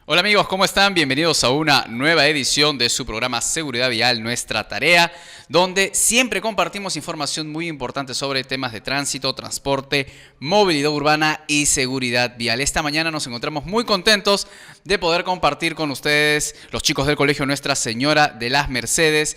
Hola amigos, ¿cómo están? Bienvenidos a una nueva edición de su programa Seguridad Vial, Nuestra Tarea, donde siempre compartimos información muy importante sobre temas de tránsito, transporte, movilidad urbana y seguridad vial. Esta mañana nos encontramos muy contentos de poder compartir con ustedes, los chicos del Colegio Nuestra Señora de las Mercedes,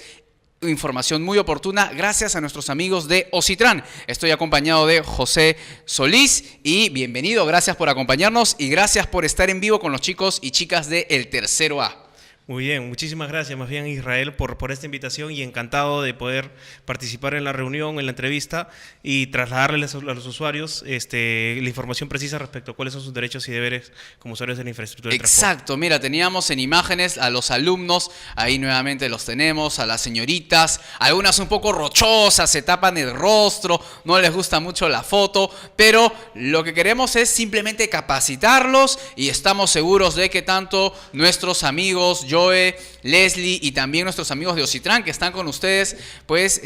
información muy oportuna gracias a nuestros amigos de Ocitran. Estoy acompañado de José Solís y bienvenido, gracias por acompañarnos y gracias por estar en vivo con los chicos y chicas de El Tercero A. Muy bien, muchísimas gracias más bien Israel por esta invitación y encantado de poder participar en la reunión, en la entrevista y trasladarles a los usuarios la información precisa respecto a cuáles son sus derechos y deberes como usuarios de la infraestructura de transporte. Exacto, mira, teníamos en imágenes a los alumnos, ahí nuevamente los tenemos, a las señoritas, algunas un poco rochosas, se tapan el rostro, no les gusta mucho la foto, pero lo que queremos es simplemente capacitarlos y estamos seguros de que tanto nuestros amigos, Joe, Leslie y también nuestros amigos de Ocitran que están con ustedes, pues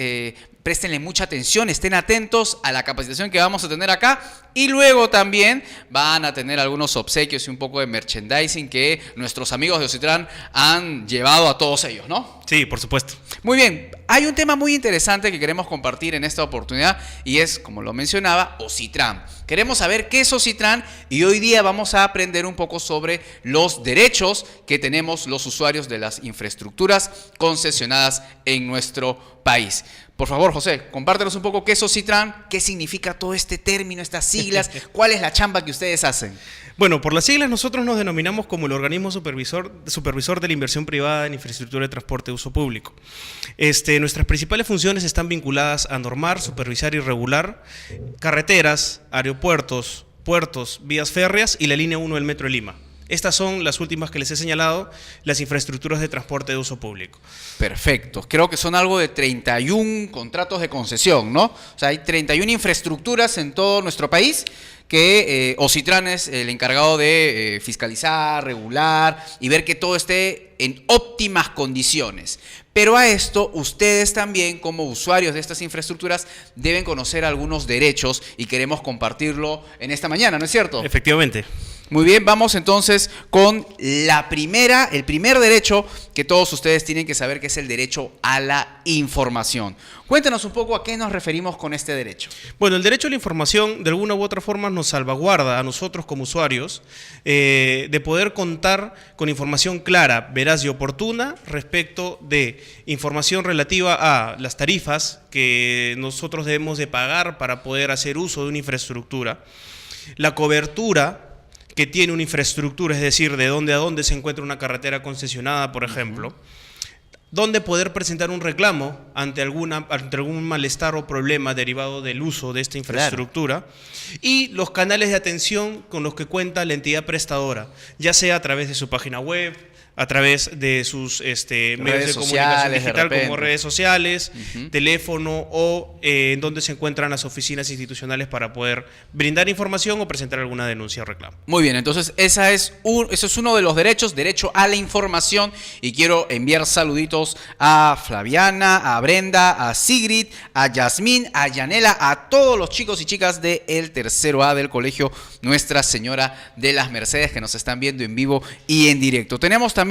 préstenle mucha atención, estén atentos a la capacitación que vamos a tener acá y luego también van a tener algunos obsequios y un poco de merchandising que nuestros amigos de Ocitran han llevado a todos ellos, ¿no? Sí, por supuesto. Muy bien, hay un tema muy interesante que queremos compartir en esta oportunidad y es, como lo mencionaba, Ocitran. Queremos saber qué es Ocitran y hoy día vamos a aprender un poco sobre los derechos que tenemos los usuarios de las infraestructuras concesionadas en nuestro país. Por favor, José, compártenos un poco qué es Ocitran, qué significa todo este término, estas siglas, cuál es la chamba que ustedes hacen. Bueno, por las siglas nosotros nos denominamos como el organismo supervisor de la inversión privada en infraestructura de transporte de uso público. Nuestras principales funciones están vinculadas a normar, supervisar y regular carreteras, aeropuertos, puertos, vías férreas y la línea 1 del Metro de Lima. Estas son las últimas que les he señalado, las infraestructuras de transporte de uso público. Perfecto. Creo que son algo de 31 contratos de concesión, ¿no? O sea, hay 31 infraestructuras en todo nuestro país que Ocitran es el encargado de fiscalizar, regular y ver que todo esté en óptimas condiciones. Pero a esto, ustedes también, como usuarios de estas infraestructuras, deben conocer algunos derechos y queremos compartirlo en esta mañana, ¿no es cierto? Efectivamente. Muy bien, vamos entonces con el primer derecho que todos ustedes tienen que saber, que es el derecho a la información. Cuéntanos un poco a qué nos referimos con este derecho. Bueno, el derecho a la información de alguna u otra forma nos salvaguarda a nosotros como usuarios de poder contar con información clara, veraz y oportuna respecto de información relativa a las tarifas que nosotros debemos de pagar para poder hacer uso de una infraestructura, la cobertura que tiene una infraestructura, es decir, de dónde a dónde se encuentra una carretera concesionada, por ejemplo, dónde poder presentar un reclamo ante algún malestar o problema derivado del uso de esta infraestructura, y los canales de atención con los que cuenta la entidad prestadora, ya sea a través de su página web, a través de sus medios de comunicación digital como redes sociales, teléfono o en donde se encuentran las oficinas institucionales para poder brindar información o presentar alguna denuncia o reclamo. Muy bien, entonces ese es uno de los derechos, derecho a la información, y quiero enviar saluditos a Flaviana, a Brenda, a Sigrid, a Yasmín, a Yanela, a todos los chicos y chicas del Tercero A del Colegio Nuestra Señora de las Mercedes que nos están viendo en vivo y en directo. Tenemos también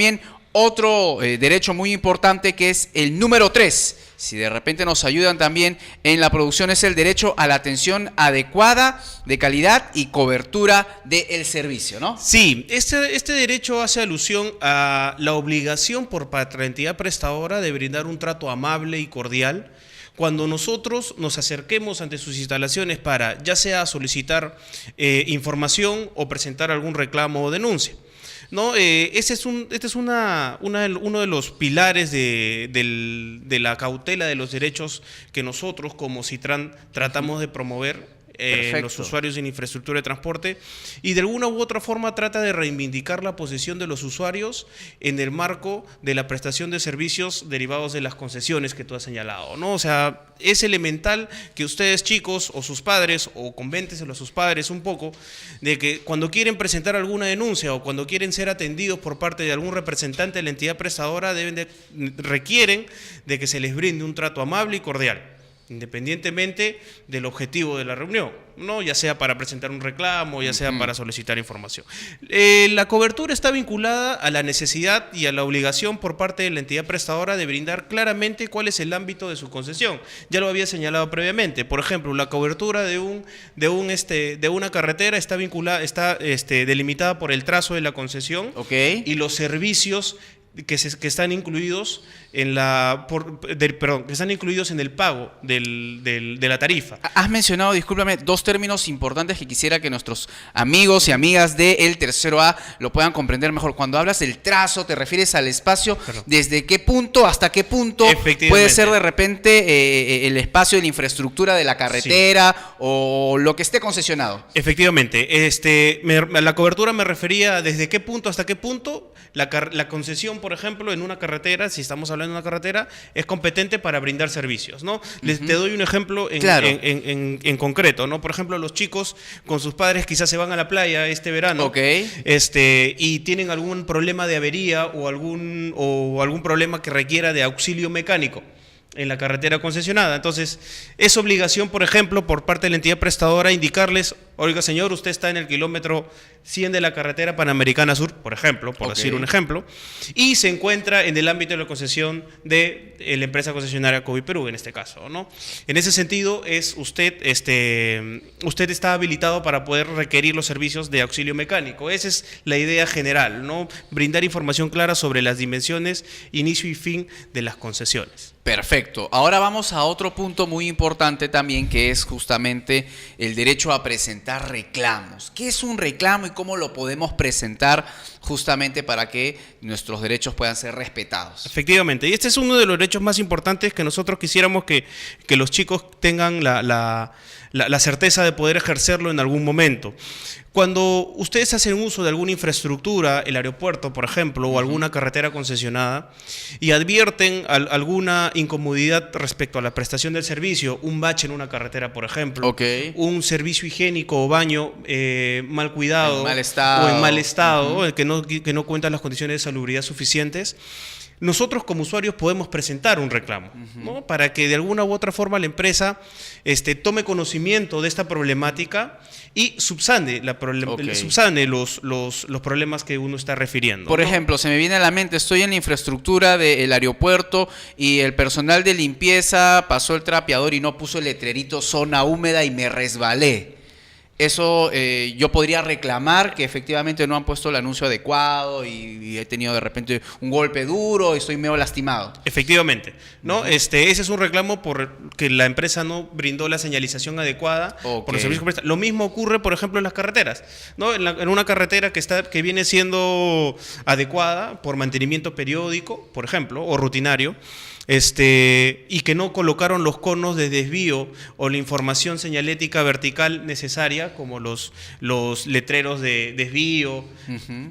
otro derecho muy importante que es el número 3. Si de repente nos ayudan también en la producción, es el derecho a la atención adecuada, de calidad y cobertura del servicio, ¿no? Sí, este derecho hace alusión a la obligación por parte de la entidad prestadora de brindar un trato amable y cordial cuando nosotros nos acerquemos ante sus instalaciones para ya sea solicitar información o presentar algún reclamo o denuncia. ¿No? Este es uno de los pilares de la cautela de los derechos que nosotros como Ocitran tratamos de promover en los usuarios en infraestructura de transporte, y de alguna u otra forma trata de reivindicar la posición de los usuarios en el marco de la prestación de servicios derivados de las concesiones que tú has señalado, ¿no? O sea, es elemental que ustedes chicos o sus padres, o convéntenselo a sus padres un poco, de que cuando quieren presentar alguna denuncia o cuando quieren ser atendidos por parte de algún representante de la entidad prestadora, requieren de que se les brinde un trato amable y cordial. independientemente del objetivo de la reunión, ¿no? Ya sea para presentar un reclamo, ya sea para solicitar información. La cobertura está vinculada a la necesidad y a la obligación por parte de la entidad prestadora de brindar claramente cuál es el ámbito de su concesión. Ya lo había señalado previamente. Por ejemplo, la cobertura de una carretera está vinculada, delimitada por el trazo de la concesión, y los servicios que están incluidos en que están incluidos en el pago de la tarifa. Has mencionado, discúlpame, dos términos importantes que quisiera que nuestros amigos y amigas del tercero A lo puedan comprender mejor. Cuando hablas del trazo, te refieres al espacio, ¿desde qué punto hasta qué punto puede ser de repente el espacio de la infraestructura de la carretera o lo que esté concesionado? Efectivamente, la cobertura me refería desde qué punto hasta qué punto la concesión, por ejemplo, en una carretera, si estamos hablando de una carretera, es competente para brindar servicios, ¿no? Te doy un ejemplo en concreto, ¿no? Por ejemplo, los chicos con sus padres quizás se van a la playa este verano, y tienen algún problema de avería o algún problema que requiera de auxilio mecánico en la carretera concesionada. Entonces, es obligación, por ejemplo, por parte de la entidad prestadora indicarles: oiga, señor, usted está en el kilómetro 100 de la carretera Panamericana Sur, por ejemplo, decir un ejemplo, y se encuentra en el ámbito de la concesión de la empresa concesionaria COVID Perú, en este caso, ¿no? En ese sentido, usted está habilitado para poder requerir los servicios de auxilio mecánico. Esa es la idea general, ¿no? Brindar información clara sobre las dimensiones, inicio y fin de las concesiones. Perfecto. Ahora vamos a otro punto muy importante también, que es justamente el derecho a presentar reclamos. ¿Qué es un reclamo y cómo lo podemos presentar justamente para que nuestros derechos puedan ser respetados? Efectivamente, y este es uno de los derechos más importantes que nosotros quisiéramos que los chicos tengan la certeza de poder ejercerlo en algún momento. Cuando ustedes hacen uso de alguna infraestructura, el aeropuerto, por ejemplo, o alguna carretera concesionada, y advierten alguna incomodidad respecto a la prestación del servicio, un bache en una carretera, por ejemplo, un servicio higiénico o baño mal cuidado o en mal estado, que no cuentan las condiciones de salubridad suficientes, nosotros como usuarios podemos presentar un reclamo, ¿no? Para que de alguna u otra forma la empresa tome conocimiento de esta problemática y subsane los problemas que uno está refiriendo. Por ejemplo, se me viene a la mente, estoy en la infraestructura del aeropuerto y el personal de limpieza pasó el trapeador y no puso el letrerito zona húmeda y me resbalé. Eso yo podría reclamar que efectivamente no han puesto el anuncio adecuado y he tenido de repente un golpe duro y estoy medio lastimado. Efectivamente, ¿no? Ese es un reclamo porque la empresa no brindó la señalización adecuada por los servicios que presta. Lo mismo ocurre, por ejemplo, en las carreteras, ¿no? En una carretera que viene siendo adecuada por mantenimiento periódico, por ejemplo, o rutinario, y que no colocaron los conos de desvío o la información señalética vertical necesaria, como los letreros de desvío,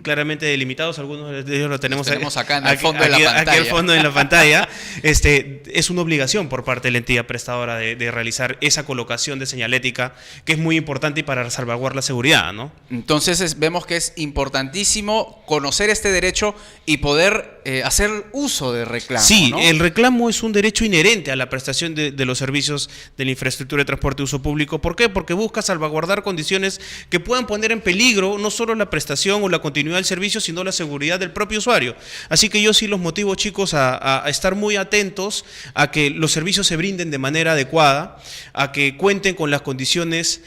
claramente delimitados. Algunos de ellos los tenemos acá en el fondo de la pantalla. Aquí al fondo de la pantalla. Es una obligación por parte de la entidad prestadora de realizar esa colocación de señalética, que es muy importante y para salvaguardar la seguridad, ¿no? Entonces vemos que es importantísimo conocer este derecho y poder hacer uso de reclamo. Sí, ¿no? El reclamo es un derecho inherente a la prestación de los servicios de la infraestructura de transporte de uso público. ¿Por qué? Porque busca salvaguardar condiciones que puedan poner en peligro no solo la prestación o la continuidad del servicio, sino la seguridad del propio usuario. Así que yo sí los motivo, chicos, a estar muy atentos a que los servicios se brinden de manera adecuada, a que cuenten con las condiciones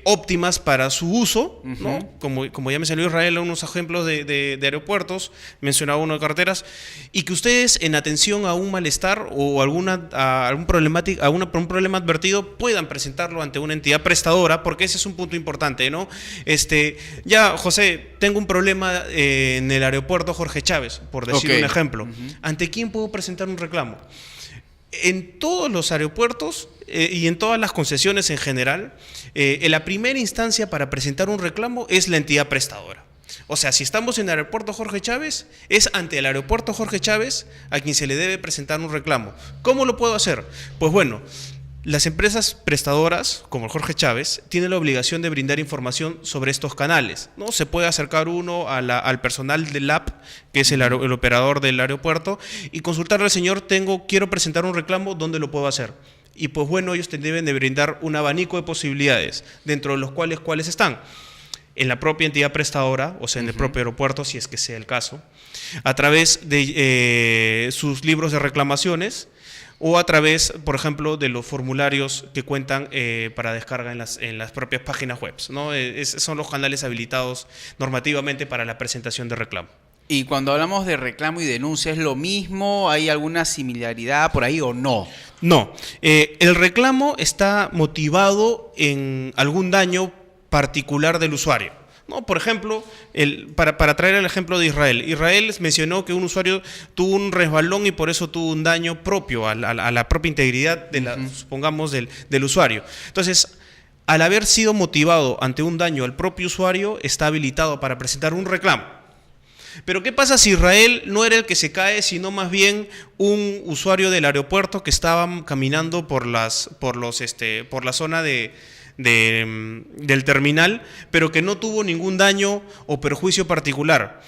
óptimas para su uso, ¿no? Como ya me salió Israel unos ejemplos de aeropuertos, mencionaba uno de carreteras, y que ustedes, en atención a un malestar o un problema advertido, puedan presentarlo ante una entidad prestadora, porque ese es un punto importante, ¿no? Ya, José, tengo un problema en el aeropuerto Jorge Chávez, por decir un ejemplo. ¿Ante quién puedo presentar un reclamo? En todos los aeropuertos y en todas las concesiones en general, la primera instancia para presentar un reclamo es la entidad prestadora. O sea, si estamos en el aeropuerto Jorge Chávez, es ante el aeropuerto Jorge Chávez a quien se le debe presentar un reclamo. ¿Cómo lo puedo hacer? Pues bueno, las empresas prestadoras, como el Jorge Chávez, tienen la obligación de brindar información sobre estos canales, ¿no? Se puede acercar uno al personal del app, que es el operador del aeropuerto, y consultarle al señor: quiero presentar un reclamo, ¿dónde lo puedo hacer? y pues bueno, ellos te deben de brindar un abanico de posibilidades, dentro de los cuales están en la propia entidad prestadora, o sea, en el propio aeropuerto, si es que sea el caso, a través de sus libros de reclamaciones, o a través, por ejemplo, de los formularios que cuentan para descarga en las propias páginas web, ¿no? Son los canales habilitados normativamente para la presentación de reclamo. Y cuando hablamos de reclamo y denuncia, ¿es lo mismo? ¿Hay alguna similaridad por ahí o no? No, el reclamo está motivado en algún daño particular del usuario, ¿no? Por ejemplo, para traer el ejemplo de Israel. Israel mencionó que un usuario tuvo un resbalón y por eso tuvo un daño propio a la propia integridad, supongamos, del usuario. Entonces, al haber sido motivado ante un daño al propio usuario, está habilitado para presentar un reclamo. Pero ¿qué pasa si Israel no era el que se cae, sino más bien un usuario del aeropuerto que estaba caminando por la zona del terminal, pero que no tuvo ningún daño o perjuicio particular?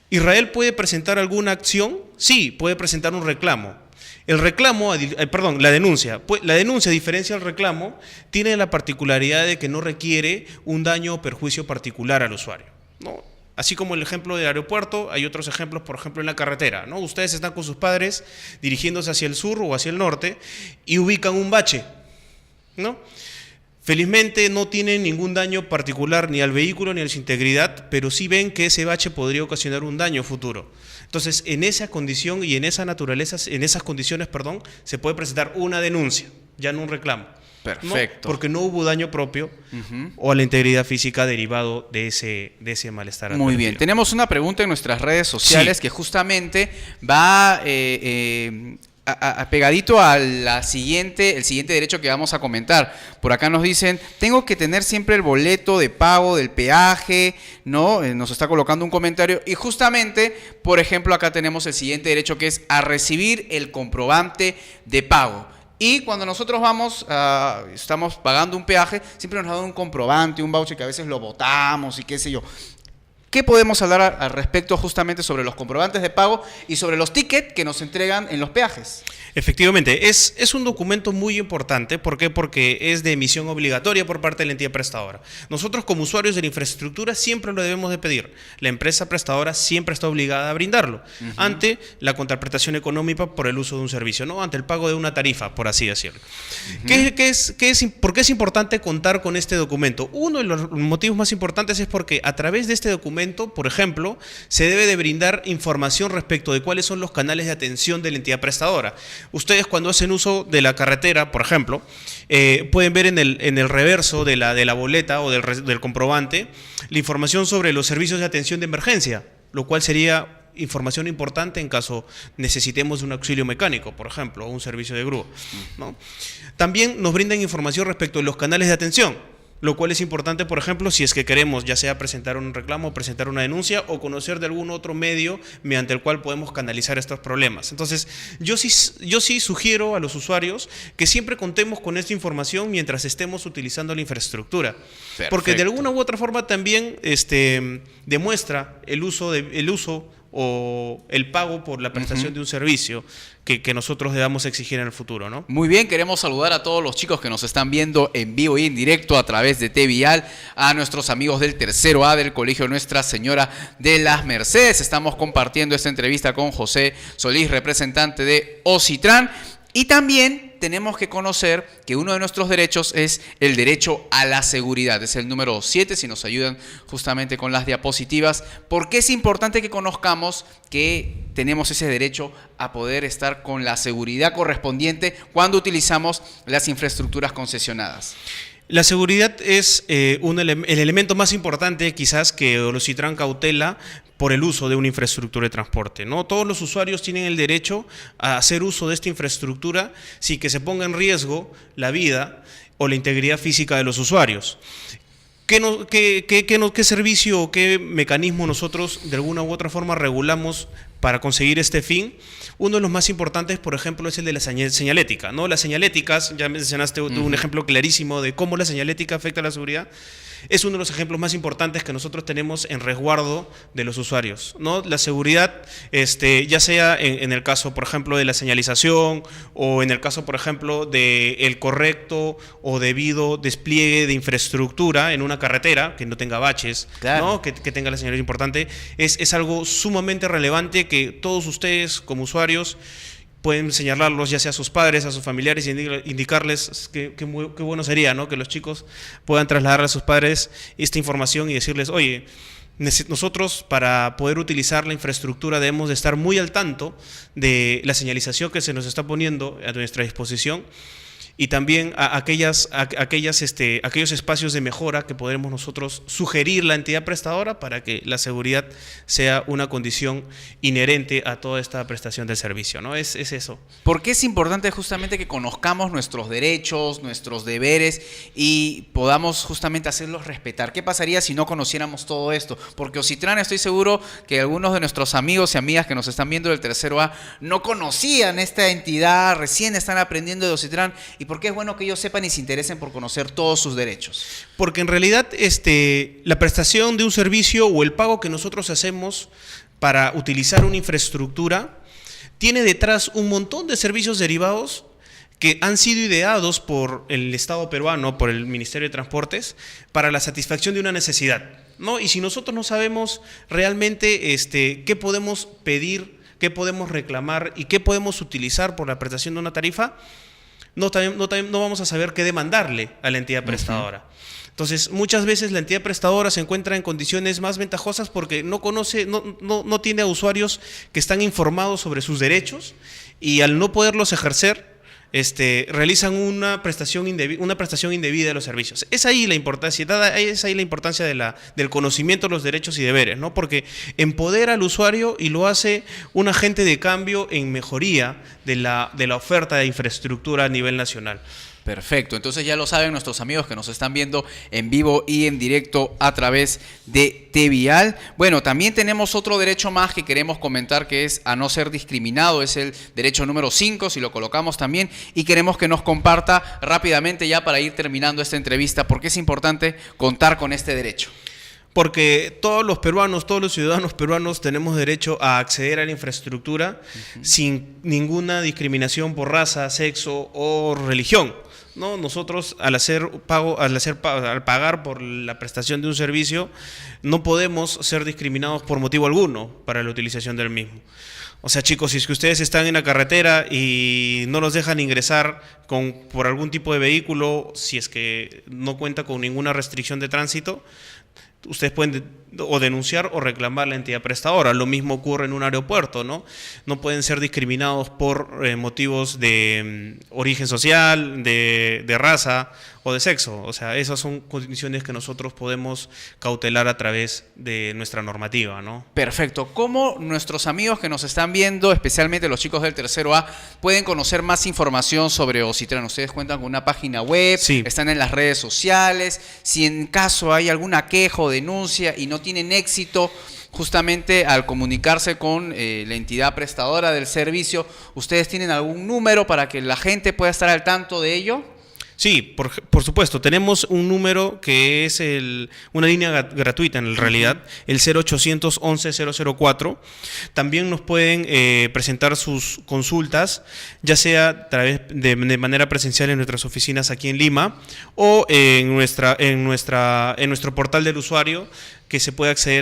¿Israel puede presentar alguna acción? Sí, puede presentar un reclamo. La denuncia. La denuncia, a diferencia del reclamo, tiene la particularidad de que no requiere un daño o perjuicio particular al usuario, ¿no? Así como el ejemplo del aeropuerto, hay otros ejemplos, por ejemplo, en la carretera, ¿no? Ustedes están con sus padres dirigiéndose hacia el sur o hacia el norte y ubican un bache, ¿no? Felizmente no tienen ningún daño particular ni al vehículo ni a su integridad, pero sí ven que ese bache podría ocasionar un daño futuro. Entonces, en esa condición y en esa naturaleza, en esas condiciones, se puede presentar una denuncia, ya no un reclamo. Perfecto. ¿No? Porque no hubo daño propio o a la integridad física derivado de ese malestar. Muy bien. Tenemos una pregunta en nuestras redes sociales que justamente va pegadito a el siguiente derecho que vamos a comentar. Por acá nos dicen, tengo que tener siempre el boleto de pago del peaje, ¿no? Nos está colocando un comentario. Y justamente, por ejemplo, acá tenemos el siguiente derecho que es a recibir el comprobante de pago. Y cuando nosotros estamos pagando un peaje, siempre nos dan un comprobante, un voucher que a veces lo botamos y qué sé yo. ¿Qué podemos hablar al respecto justamente sobre los comprobantes de pago y sobre los tickets que nos entregan en los peajes? Efectivamente, es un documento muy importante. ¿Por qué? Porque es de emisión obligatoria por parte de la entidad prestadora. Nosotros como usuarios de la infraestructura siempre lo debemos de pedir. La empresa prestadora siempre está obligada a brindarlo ante la contraprestación económica por el uso de un servicio, ¿no? Ante el pago de una tarifa, por así decirlo. ¿Por qué es importante contar con este documento? Uno de los motivos más importantes es porque a través de este documento, por ejemplo, se debe de brindar información respecto de cuáles son los canales de atención de la entidad prestadora. Ustedes cuando hacen uso de la carretera, por ejemplo, pueden ver en el reverso de la boleta o del comprobante la información sobre los servicios de atención de emergencia, lo cual sería información importante en caso necesitemos de un auxilio mecánico, por ejemplo, o un servicio de grúa, ¿no? También nos brindan información respecto de los canales de atención, lo cual es importante, por ejemplo, si es que queremos ya sea presentar un reclamo, presentar una denuncia o conocer de algún otro medio mediante el cual podemos canalizar estos problemas. Entonces, yo sí sugiero a los usuarios que siempre contemos con esta información mientras estemos utilizando la infraestructura. Perfecto. Porque de alguna u otra forma también demuestra el uso o el pago por la prestación de un servicio que nosotros debamos exigir en el futuro, ¿no? Muy bien, queremos saludar a todos los chicos que nos están viendo en vivo y en directo a través de TVial, a nuestros amigos del tercero A del Colegio Nuestra Señora de las Mercedes. Estamos compartiendo esta entrevista con José Solís, representante de Ocitran. Y también tenemos que conocer que uno de nuestros derechos es el derecho a la seguridad. Es el número 7, si nos ayudan justamente con las diapositivas. Porque es importante que conozcamos que tenemos ese derecho a poder estar con la seguridad correspondiente cuando utilizamos las infraestructuras concesionadas. La seguridad es el elemento más importante quizás que Ocitran cautela por el uso de una infraestructura de transporte, ¿no? Todos los usuarios tienen el derecho a hacer uso de esta infraestructura sin que se ponga en riesgo la vida o la integridad física de los usuarios. ¿Qué servicio o qué mecanismo nosotros de alguna u otra forma regulamos para conseguir este fin. Uno de los más importantes, por ejemplo, es el de la señalética, ¿no? Las señaléticas, ya mencionaste un ejemplo clarísimo de cómo la señalética afecta a la seguridad. Es uno de los ejemplos más importantes que nosotros tenemos en resguardo de los usuarios, ¿no? La seguridad, ya sea en el caso, por ejemplo, de la señalización o en el caso, por ejemplo, del correcto o debido despliegue de infraestructura en una carretera, que no tenga baches, claro, ¿no? Que tenga la señalidad importante, es algo sumamente relevante que todos ustedes como usuarios pueden señalarlos ya sea a sus padres, a sus familiares, y indicarles qué bueno sería, ¿no? Que los chicos puedan trasladar a sus padres esta información y decirles, oye, nosotros para poder utilizar la infraestructura debemos de estar muy al tanto de la señalización que se nos está poniendo a nuestra disposición, y también aquellos espacios de mejora que podremos nosotros sugerir la entidad prestadora para que la seguridad sea una condición inherente a toda esta prestación del servicio, ¿no? Es eso. ¿Por qué es importante justamente que conozcamos nuestros derechos, nuestros deberes y podamos justamente hacerlos respetar? ¿Qué pasaría si no conociéramos todo esto? Porque Ocitran, estoy seguro que algunos de nuestros amigos y amigas que nos están viendo del tercero A no conocían esta entidad, recién están aprendiendo de Ocitran. ¿Y por qué es bueno que ellos sepan y se interesen por conocer todos sus derechos? Porque en realidad la prestación de un servicio o el pago que nosotros hacemos para utilizar una infraestructura tiene detrás un montón de servicios derivados que han sido ideados por el Estado peruano, por el Ministerio de Transportes, para la satisfacción de una necesidad, ¿no? Y si nosotros no sabemos realmente qué podemos pedir, qué podemos reclamar y qué podemos utilizar por la prestación de una tarifa, no vamos a saber qué demandarle a la entidad prestadora. Entonces, muchas veces la entidad prestadora se encuentra en condiciones más ventajosas porque no tiene a usuarios que están informados sobre sus derechos, y al no poderlos ejercer, realizan una prestación indebida de los servicios. Es ahí la importancia del conocimiento de los derechos y deberes, ¿no? Porque empodera al usuario y lo hace un agente de cambio en mejoría de la oferta de infraestructura a nivel nacional. Perfecto, entonces ya lo saben nuestros amigos que nos están viendo en vivo y en directo a través de TVial. Bueno, también tenemos otro derecho más que queremos comentar, que es a no ser discriminado, es el derecho número 5, si lo colocamos también, y queremos que nos comparta rápidamente ya para ir terminando esta entrevista, porque es importante contar con este derecho. Porque todos los ciudadanos peruanos tenemos derecho a acceder a la infraestructura sin ninguna discriminación por raza, sexo o religión, ¿no? Nosotros al pagar por la prestación de un servicio no podemos ser discriminados por motivo alguno para la utilización del mismo. O sea, chicos, si es que ustedes están en la carretera y no los dejan ingresar por algún tipo de vehículo, si es que no cuenta con ninguna restricción de tránsito, ustedes pueden o denunciar o reclamar la entidad prestadora. Lo mismo ocurre en un aeropuerto, ¿no? No pueden ser discriminados por motivos de origen social, de raza o de sexo. O sea, esas son condiciones que nosotros podemos cautelar a través de nuestra normativa, ¿no? Perfecto. ¿Cómo nuestros amigos que nos están viendo, especialmente los chicos del tercero A, pueden conocer más información sobre Ocitran? Ustedes cuentan con una página web, sí, están en las redes sociales. Si en caso hay alguna queja o denuncia y no tienen éxito justamente al comunicarse con la entidad prestadora del servicio, ¿ustedes tienen algún número para que la gente pueda estar al tanto de ello? Sí, por supuesto. Tenemos un número que es una línea gratuita en realidad, el 0800 11 004. También nos pueden presentar sus consultas, ya sea a través de manera presencial en nuestras oficinas aquí en Lima o en nuestro portal del usuario,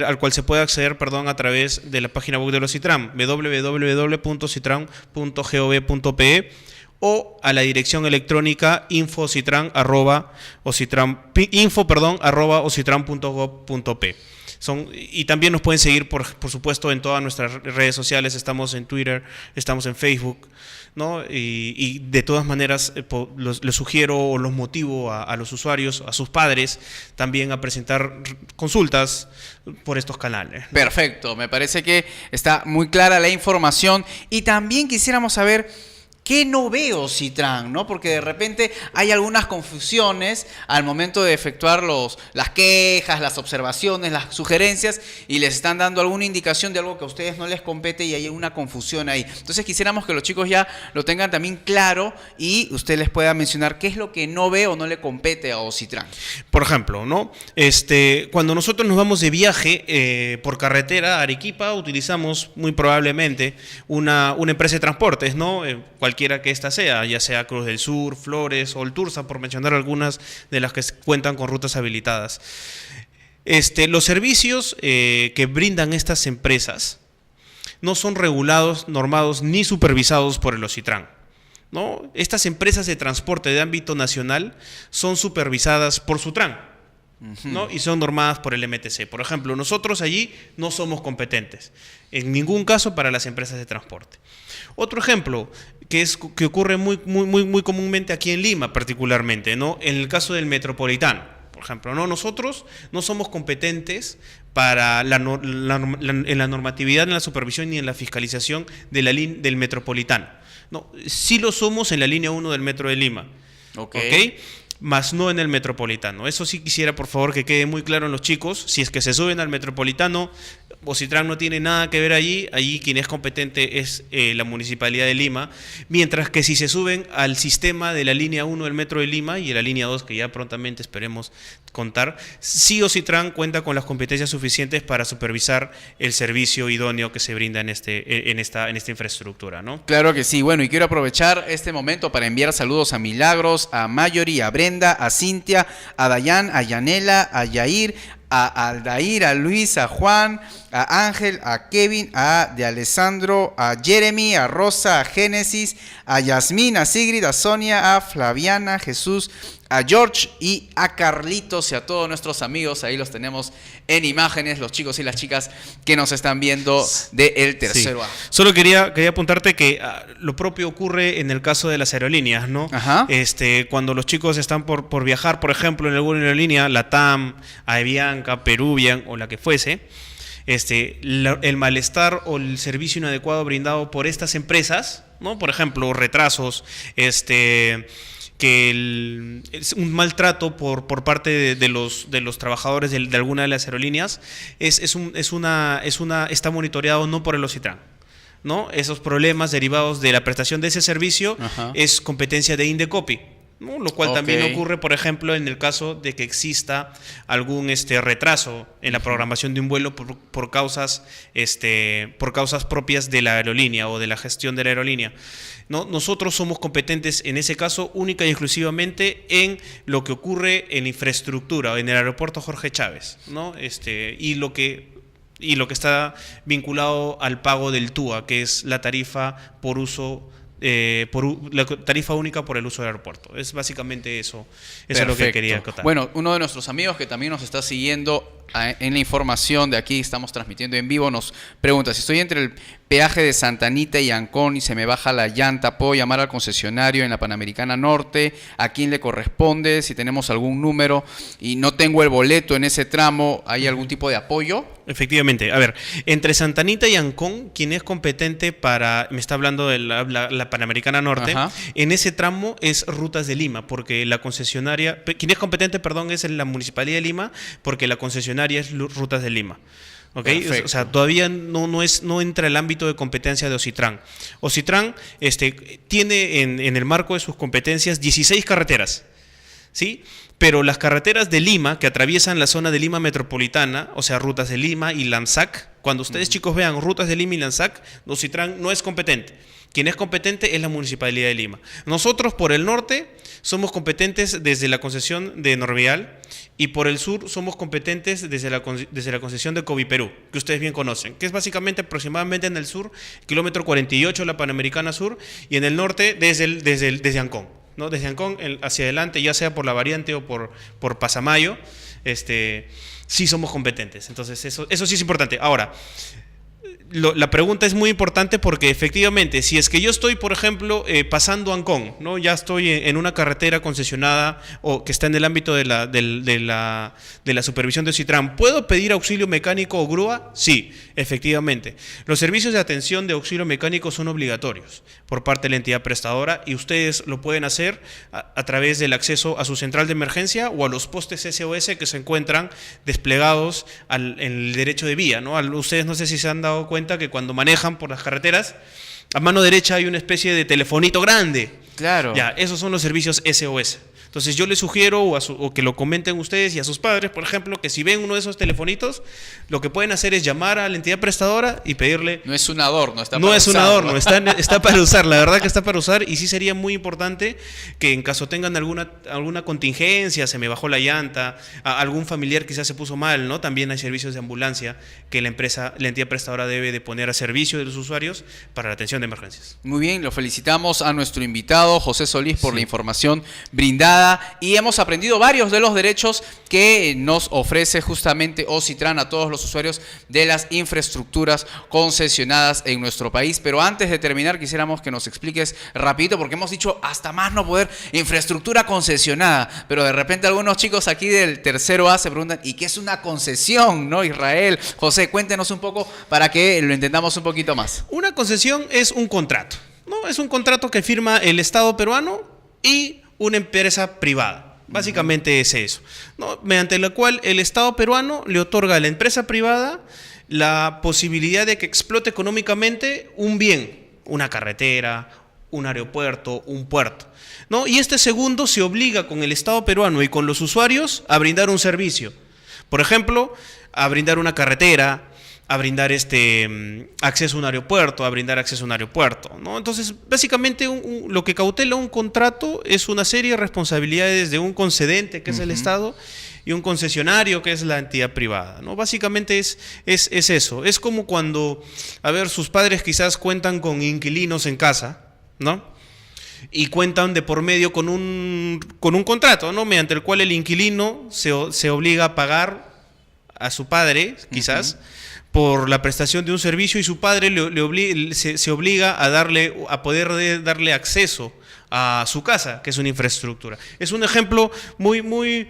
al cual se puede acceder a través de la página web de Ocitran, www.ocitran.gov.pe, o a la dirección electrónica info@ocitran.gov.pe. Y también nos pueden seguir, por supuesto, en todas nuestras redes sociales. Estamos en Twitter, estamos en Facebook, ¿no? Y de todas maneras les sugiero o los motivo a los usuarios, a sus padres, también a presentar consultas por estos canales, ¿no? Perfecto, me parece que está muy clara la información. Y también quisiéramos saber ¿Qué no veo Citran? ¿No? Porque de repente hay algunas confusiones al momento de efectuar las quejas, las observaciones, las sugerencias y les están dando alguna indicación de algo que a ustedes no les compete y hay una confusión ahí. Entonces quisiéramos que los chicos ya lo tengan también claro y usted les pueda mencionar qué es lo que no ve o no le compete a Ocitran. Por ejemplo, ¿no? Cuando nosotros nos vamos de viaje por carretera a Arequipa, utilizamos muy probablemente una empresa de transportes, ¿no? Cualquiera que ésta sea, ya sea Cruz del Sur, Flores o el Tursa, por mencionar algunas de las que cuentan con rutas habilitadas. Los servicios que brindan estas empresas no son regulados, normados ni supervisados por el Ocitran, ¿no? Estas empresas de transporte de ámbito nacional son supervisadas por Sutran, ¿no? Y son normadas por el MTC. Por ejemplo, nosotros allí no somos competentes, en ningún caso para las empresas de transporte. Otro ejemplo que ocurre muy comúnmente aquí en Lima particularmente, ¿no? En el caso del Metropolitano, por ejemplo, ¿no? Nosotros no somos competentes para en la normatividad, en la supervisión y en la fiscalización del Metropolitano. No, sí lo somos en la línea 1 del Metro de Lima. ¿Ok? Más no en el Metropolitano. Eso sí quisiera, por favor, que quede muy claro en los chicos. Si es que se suben al Metropolitano, Ocitran no tiene nada que ver allí. Allí quien es competente es la Municipalidad de Lima. Mientras que si se suben al sistema de la línea 1 del Metro de Lima y de la línea 2, que ya prontamente esperemos contar, sí Ocitran cuenta con las competencias suficientes para supervisar el servicio idóneo que se brinda en esta infraestructura, ¿no? Claro que sí. Bueno, y quiero aprovechar este momento para enviar saludos a Milagros, a Mayori, a Brenda, a Cintia, a Dayan, a Yanela, a Yair, a Aldair, a Luis, a Juan, a Ángel, a Kevin, de Alessandro, a Jeremy, a Rosa, a Génesis, a Yasmín, a Sigrid, a Sonia, a Flaviana, a Jesús, a George y a Carlitos y a todos nuestros amigos. Ahí los tenemos en imágenes, los chicos y las chicas que nos están viendo del tercero A. Solo quería apuntarte que lo propio ocurre en el caso de las aerolíneas, ¿no? Ajá. Cuando los chicos están por viajar, por ejemplo, en alguna aerolínea, LATAM, Avianca, Peruvian o la que fuese, el malestar o el servicio inadecuado brindado por estas empresas, ¿no? Por ejemplo, retrasos, un maltrato por parte de los trabajadores de alguna de las aerolíneas está monitoreado no por el Ocitran, ¿no? Esos problemas derivados de la prestación de ese servicio es competencia de Indecopi, ¿no? Lo cual también ocurre, por ejemplo, en el caso de que exista algún retraso en la programación de un vuelo por causas propias de la aerolínea o de la gestión de la aerolínea, ¿no? Nosotros somos competentes en ese caso única y exclusivamente en lo que ocurre en infraestructura, en el aeropuerto Jorge Chávez, ¿no? Y lo que está vinculado al pago del TUA, que es la tarifa por uso la tarifa única por el uso del aeropuerto. Es básicamente eso. Eso es lo que quería acotar. Bueno, uno de nuestros amigos que también nos está siguiendo en la información de aquí, estamos transmitiendo en vivo, nos pregunta: si estoy entre el peaje de Santa Anita y Ancón y se me baja la llanta, ¿puedo llamar al concesionario en la Panamericana Norte? ¿A quién le corresponde? Si tenemos algún número y no tengo el boleto en ese tramo, ¿hay algún tipo de apoyo? Efectivamente. A ver, entre Santa Anita y Ancón, quien es competente me está hablando de la Panamericana Norte, en ese tramo es Rutas de Lima, porque la concesionaria, quien es competente, perdón, es la Municipalidad de Lima, porque la concesionaria es Rutas de Lima. ¿Okay? O sea, todavía no entra el ámbito de competencia de Ocitran. Ocitran tiene en el marco de sus competencias 16 carreteras, ¿sí? Pero las carreteras de Lima, que atraviesan la zona de Lima metropolitana, o sea, Rutas de Lima y LAMSAC, cuando ustedes chicos vean Rutas de Lima y LAMSAC, Ocitran no es competente. Quien es competente es la Municipalidad de Lima. Nosotros por el norte somos competentes desde la concesión de Norvial y por el sur somos competentes desde la concesión de Coviperú, que ustedes bien conocen, que es básicamente aproximadamente en el sur, kilómetro 48 la Panamericana Sur, y en el norte desde Ancón, ¿no? Desde Ancón hacia adelante, ya sea por la variante o por Pasamayo, sí somos competentes. Entonces eso sí es importante. Ahora, la pregunta es muy importante porque efectivamente, si es que yo estoy, por ejemplo, pasando Ancón, ¿no? Ya estoy en una carretera concesionada o que está en el ámbito de la supervisión de Ocitran, ¿puedo pedir auxilio mecánico o grúa? Sí, efectivamente. Los servicios de atención de auxilio mecánico son obligatorios por parte de la entidad prestadora y ustedes lo pueden hacer a través del acceso a su central de emergencia o a los postes SOS que se encuentran desplegados en el derecho de vía, ¿no? Ustedes no sé si se han dado cuenta que cuando manejan por las carreteras, a mano derecha hay una especie de telefonito grande. Claro. Ya, esos son los servicios SOS. Entonces yo les sugiero o que lo comenten ustedes y a sus padres, por ejemplo, que si ven uno de esos telefonitos, lo que pueden hacer es llamar a la entidad prestadora y pedirle... No es un adorno, está No para es un usarlo. adorno, está para usar, la verdad que está para usar y sí sería muy importante que en caso tengan alguna contingencia, se me bajó la llanta, algún familiar quizás se puso mal, ¿no? También hay servicios de ambulancia que la entidad prestadora debe de poner a servicio de los usuarios para la atención de emergencias. Muy bien, lo felicitamos a nuestro invitado José Solís por la información brindada y hemos aprendido varios de los derechos que nos ofrece justamente Ocitran a todos los usuarios de las infraestructuras concesionadas en nuestro país. Pero antes de terminar quisiéramos que nos expliques rapidito, porque hemos dicho hasta más no poder, infraestructura concesionada, pero de repente algunos chicos aquí del tercero A se preguntan, ¿y qué es una concesión, no, Israel? José, cuéntenos un poco para que lo entendamos un poquito más. Una concesión es un contrato, ¿no? Es un contrato que firma el Estado peruano y una empresa privada. Básicamente es eso, ¿no? Mediante la cual el Estado peruano le otorga a la empresa privada la posibilidad de que explote económicamente un bien, una carretera, un aeropuerto, un puerto, ¿no? Y este segundo se obliga con el Estado peruano y con los usuarios a brindar un servicio. Por ejemplo, a brindar una carretera, a brindar acceso a un aeropuerto, ¿no? Entonces, básicamente lo que cautela un contrato es una serie de responsabilidades de un concedente, que es el Estado, y un concesionario, que es la entidad privada, ¿no? Básicamente es eso. Es como cuando, sus padres quizás cuentan con inquilinos en casa, ¿no? Y cuentan de por medio con un contrato, ¿no? Mediante el cual el inquilino se obliga a pagar a su padre, quizás, por la prestación de un servicio y su padre se obliga a poder darle acceso a su casa, que es una infraestructura. Es un ejemplo muy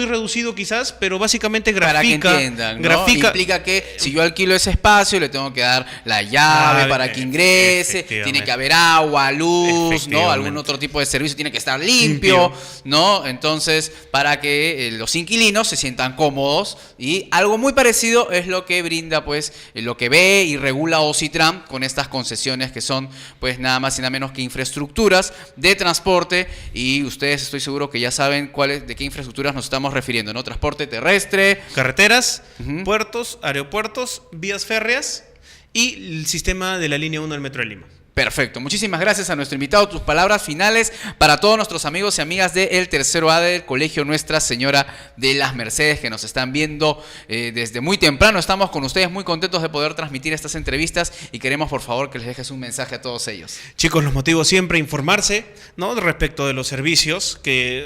reducido quizás, pero básicamente grafica. Para que entiendan, ¿no? Implica que si yo alquilo ese espacio, le tengo que dar la llave para que ingrese, tiene que haber agua, luz, ¿no? Algún otro tipo de servicio tiene que estar limpio, ¿no? Entonces, para que los inquilinos se sientan cómodos, y algo muy parecido es lo que brinda, pues, lo que ve y regula Ocitran con estas concesiones que son, pues, nada más y nada menos que infraestructuras de transporte, y ustedes estoy seguro que ya saben de qué infraestructuras nos estamos refiriendo, ¿no? Transporte terrestre, carreteras, puertos, aeropuertos, vías férreas y el sistema de la línea 1 del Metro de Lima. Perfecto, muchísimas gracias a nuestro invitado. Tus palabras finales para todos nuestros amigos y amigas del tercero A del Colegio Nuestra Señora de las Mercedes, que nos están viendo desde muy temprano. Estamos con ustedes muy contentos de poder transmitir estas entrevistas y queremos, por favor, que les dejes un mensaje a todos ellos. Chicos, los motivos siempre informarse, ¿no? Respecto de los servicios que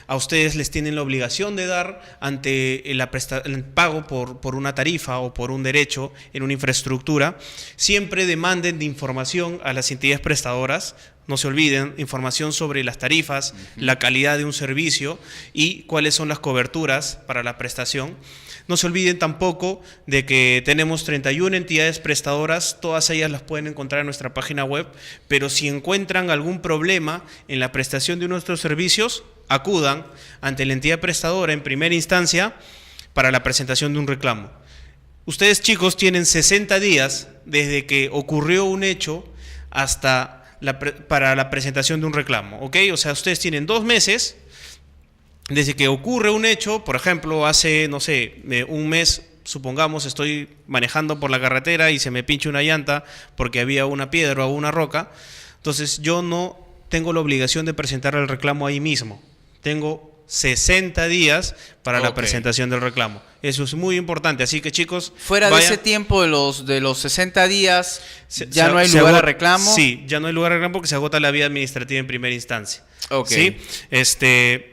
a ustedes les tienen la obligación de dar ante el pago por una tarifa o por un derecho en una infraestructura. Siempre demanden de información a las entidades prestadoras. No se olviden, información sobre las tarifas, la calidad de un servicio y cuáles son las coberturas para la prestación. No se olviden tampoco de que tenemos 31 entidades prestadoras, todas ellas las pueden encontrar en nuestra página web, pero si encuentran algún problema en la prestación de nuestros servicios, acudan ante la entidad prestadora en primera instancia para la presentación de un reclamo. Ustedes, chicos, tienen 60 días desde que ocurrió un hecho hasta para la presentación de un reclamo, ¿ok? O sea, ustedes tienen 2 meses desde que ocurre un hecho. Por ejemplo, hace, no sé, un mes, supongamos, estoy manejando por la carretera y se me pincha una llanta porque había una piedra o una roca. Entonces, yo no tengo la obligación de presentar el reclamo ahí mismo. Tengo 60 días para la presentación del reclamo. Eso es muy importante, así que, chicos, fuera de ese tiempo de los 60 días, ¿ya no hay lugar a reclamo? Sí, ya no hay lugar a reclamo porque se agota la vía administrativa en primera instancia. Okay. ¿Sí?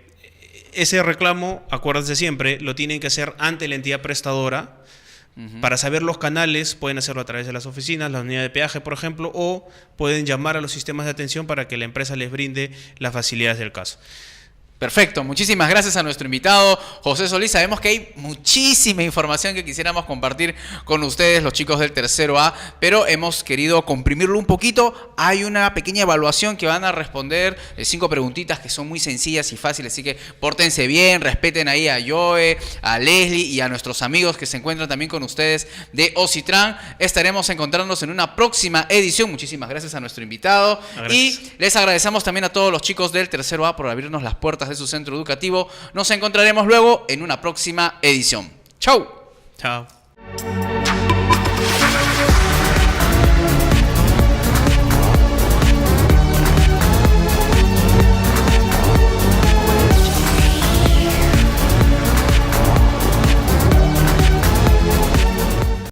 Ese reclamo, acuérdense siempre, lo tienen que hacer ante la entidad prestadora Para saber los canales pueden hacerlo a través de las oficinas, la unidad de peaje, por ejemplo, o pueden llamar a los sistemas de atención para que la empresa les brinde las facilidades del caso. Perfecto, muchísimas gracias a nuestro invitado José Solís. Sabemos que hay muchísima información que quisiéramos compartir con ustedes, los chicos del tercero A, pero hemos querido comprimirlo un poquito. Hay una pequeña evaluación que van a responder 5 preguntitas que son muy sencillas y fáciles, así que pórtense bien, respeten ahí a Joe, a Leslie y a nuestros amigos que se encuentran también con ustedes de Ocitran. Estaremos encontrándonos en una próxima edición. Muchísimas gracias a nuestro invitado. Y les agradecemos también a todos los chicos del tercero A por abrirnos las puertas de su centro educativo. Nos encontraremos luego en una próxima edición. ¡Chau! Chao.